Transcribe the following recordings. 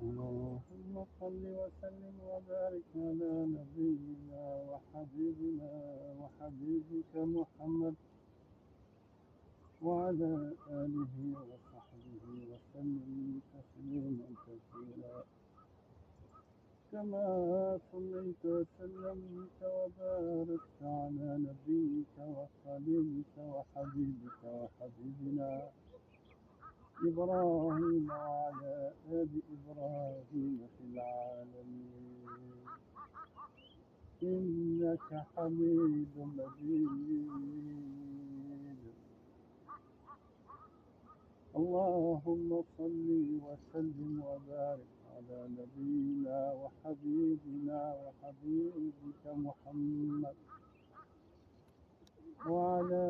اللهم صل وسلم وبارك على نبينا وحبيبنا وحبيبك محمد وعلى آله وصحبه وسلم تسليما كثيرا. كما صليت وسلمت وباركت على نبيك وخليلك وحبيبك وحبيبنا إبراهيم وعلى آل إبراهيم في العالمين إنك حميد مجيد. اللهم صل وسلم وبارك على نبينا وحبيبنا وحبيبك محمد وعلى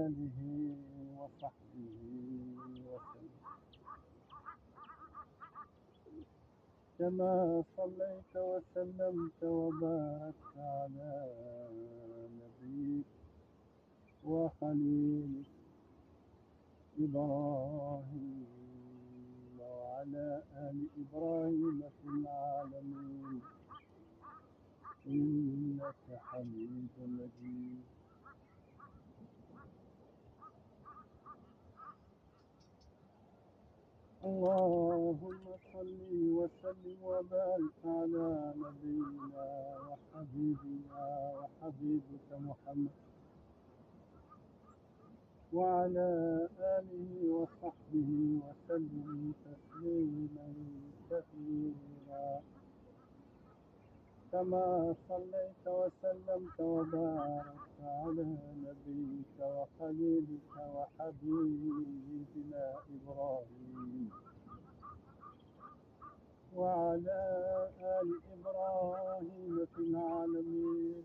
آله وصحبه وسلم. كما صليت وسلمت وباركت على نبيك وخليلك إبراهيم وعلى آل إبراهيم في العالمين إنك حميد مجيد. اللهم صل وسلم وبارك على نبينا وحبيبنا وحبيبك محمد وعلى آله وصحبه وسلم تسليما كثيرا. كما صليت وسلمت وباركت على نبيك وخليلك وحبيبنا إبراهيم وعلى آل إبراهيم في العالمين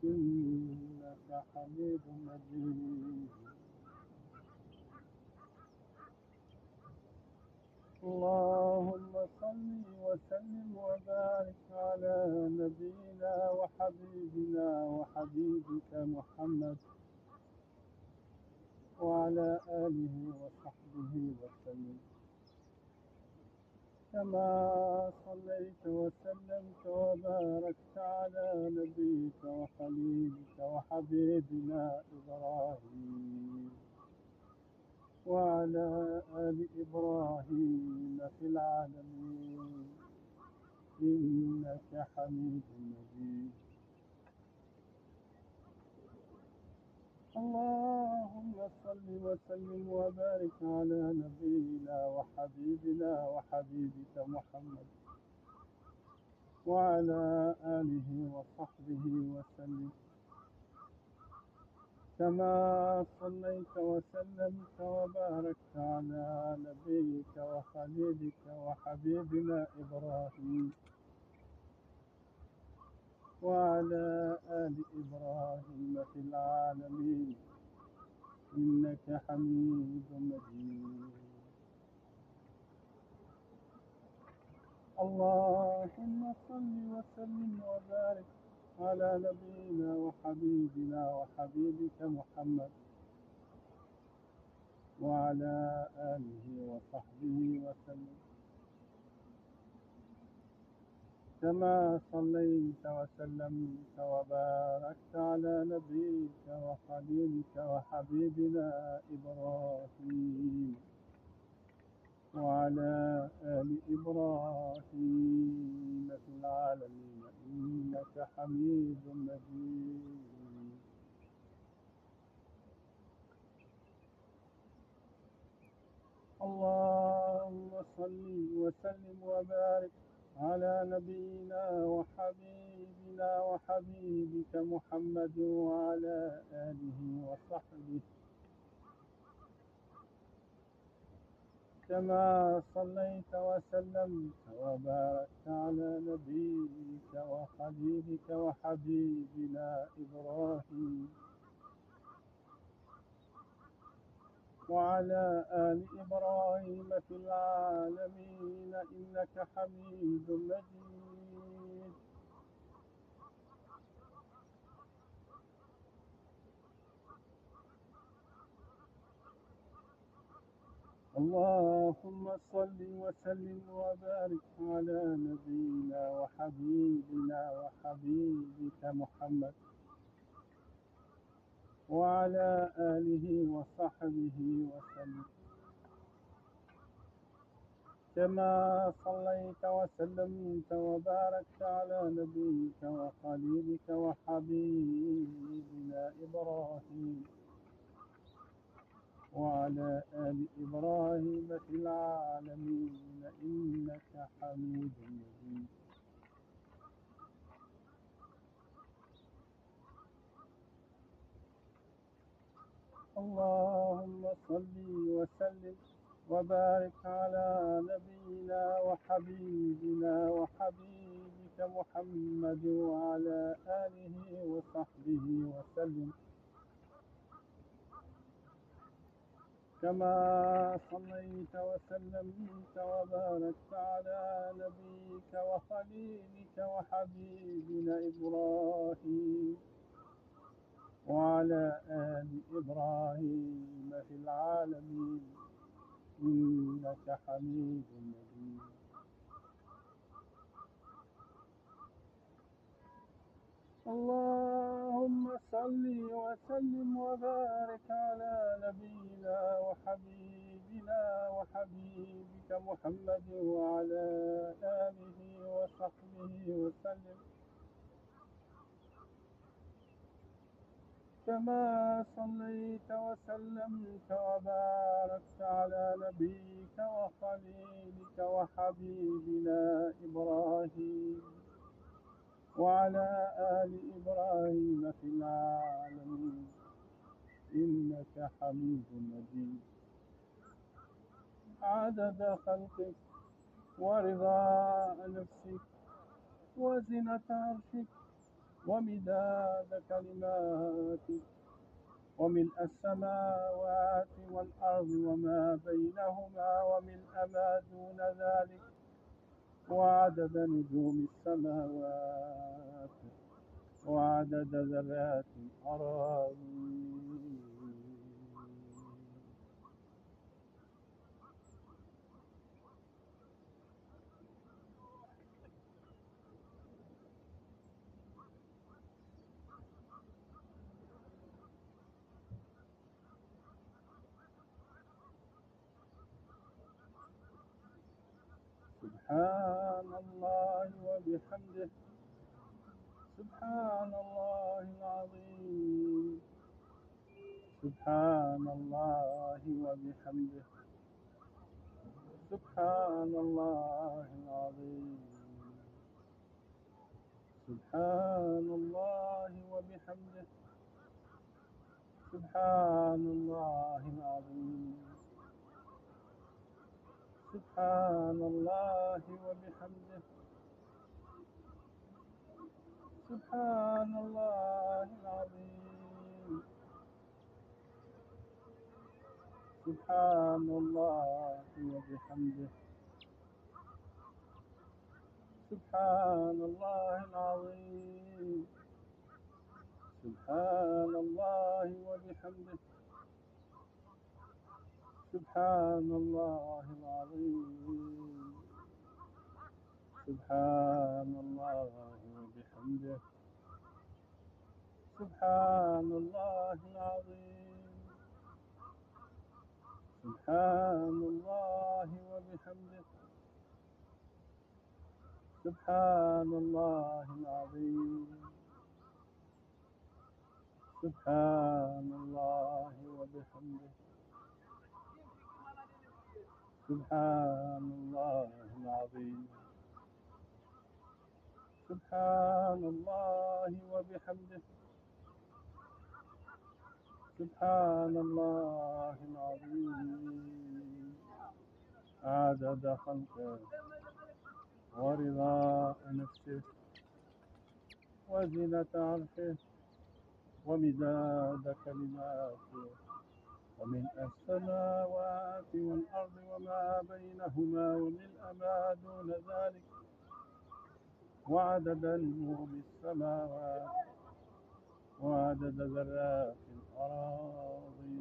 إنك حميد مجيد. اللهم صل وسلم وبارك على نبينا وحبيبنا وحبيبك محمد وعلى آله وصحبه وسلم. كما صليت وسلمت وباركت على نبيك وخليلك وحبيبنا إبراهيم وعلى آل إبراهيم في العالمين إنك حميد مجيد. اللهم صل وسلم وبارك على نبينا وحبيبنا وحبيبك محمد وعلى آله وصحبه وسلم. كما صليت وسلمت وباركت على نبيك وخليلك وحبيبنا إبراهيم وعلى آل إبراهيم في العالمين إنك حميد مجيد. اللهم صل وسلم وبارك على نبينا وحبيبنا وحبيبك محمد وعلى آله وصحبه وسلم. كما صليت وسلمت وباركت على نبيك وخليلك وحبيبنا إبراهيم وعلى آل إبراهيم في العالمين إنك حميد مجيد. اللهم صل وسلم وبارك على نبينا وحبيبنا وحبيبك محمد وعلى آله وصحبه. كما صليت وسلمت وباركت على نبيك وخليلك وحبيبنا إبراهيم وعلى آل إبراهيم في العالمين إنك حميد مجيد. اللهم صل وسلم وبارك على نبينا وحبيبنا وحبيبك محمد وعلى آله وصحبه وسلم، كما صليت وسلمت وباركت على نبيك وخليلك وحبيبنا إبراهيم وعلى آل إبراهيم في العالمين إنك حميد مجيد. اللهم صل وسلم وبارك على نبينا وحبيبنا وحبيبك محمد وعلى آله وصحبه وسلم، كما صليت وسلمت وباركت على نبيك وخليلك وحبيبنا إبراهيم وعلى آل إبراهيم في العالمين إنك حميد مجيد. اللهم صل وسلم وبارك على نبينا وحبيبنا وحبيبك محمد وعلى آله وصحبه وسلم، كما صليت وسلمت وباركت على نبيك وخليلك وحبيبنا إبراهيم وعلى آل إبراهيم في العالمين إنك حميد مجيد. عدد خلقك ورضاء نفسك وزنة عرشك ومداد كلماتك وملء السماوات والأرض وما بينهما وملء ما دون ذلك، وعدد نجوم السماوات وعدد ذرات الأراضي. سبحان الله وبحمده، سبحان الله العظيم، سبحان الله وبحمده، سبحان الله العظيم، سبحان الله وبحمده، سبحان الله العظيم، سبحان الله وبحمده، سبحان الله العظيم، سبحان الله وبحمده، سبحان الله العظيم، سبحان الله وبحمده، سبحان الله العظيم، سبحان الله وبحمده، سبحان الله العظيم، سبحان الله وبحمده، سبحان الله العظيم، سبحان الله وبحمده، سبحان الله العظيم، سبحان الله وبحمده، سبحان الله العظيم. عدد خلقه ورضاء نفسه وزنة عرشه ومداد كلماته وملء السماوات والأرض وما بينهما وملء ما دون ذلك، وعدد نجوم السماوات وعدد ذرات الأراضي.